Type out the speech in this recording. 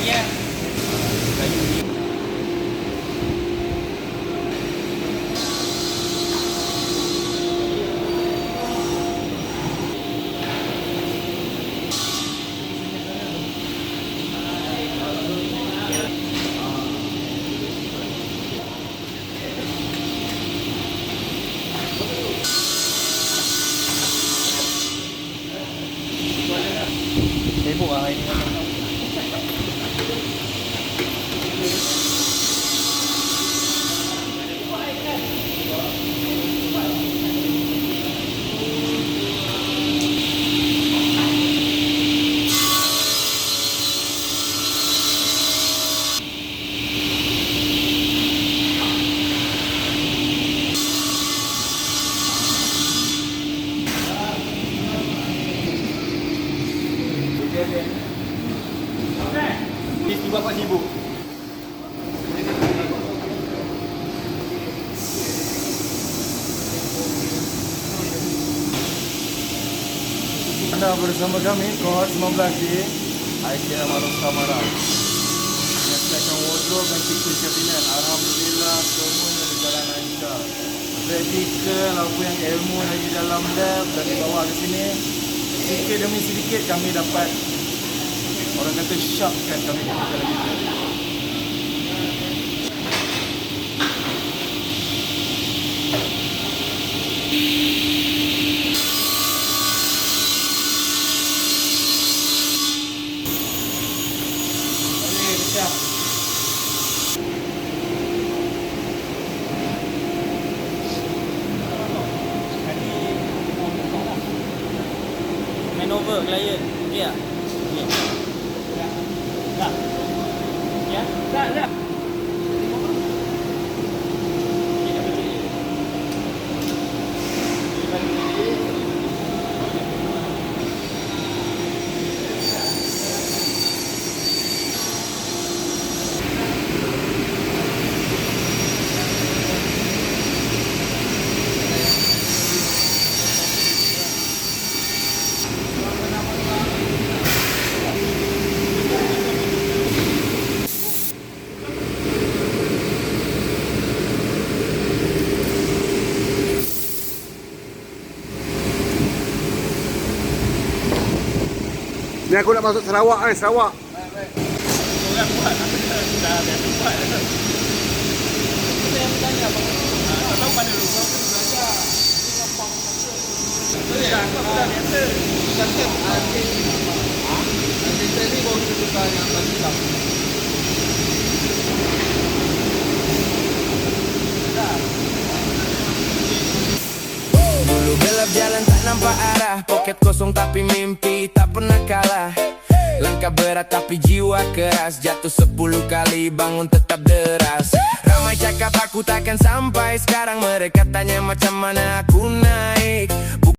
ya. Kayu ni. Sibuk lah hari ni. Mesti bapak sibuk. Anda bersama kami Kohort 19D Aisyah Maros Samara. Menyelesaikan wardrobe dan kitchen cabinet. Alhamdulillah semuanya berjalan lancar. Praktikal apa yang ilmu yang di dalam lab dan dibawa ke sini, sedikit demi sedikit kami dapat, orang kata, syakkan kami kerja lagi. Main over klien. Okey tak? Okey. Dah. Ya? Dah. Ni aku nak masuk Sarawak ni, Sarawak. Orang buat. Dah biasa buat. Kita yang bertanya apa? Tak tahu pada dulu. Kau kena belajar. Ini gampang. Betul tak? Kau dah biasa. Cakap artis ni. Artis ni baru kita tukar yang tak hilang. Dulu gelap jalan tak nampak arah, poket kosong tapi mimpi tak pernah kalah. Langkah berat tapi jiwa keras, jatuh 10 kali bangun tetap deras. Ramai cakap aku takkan sampai, sekarang mereka tanya macam mana aku naik.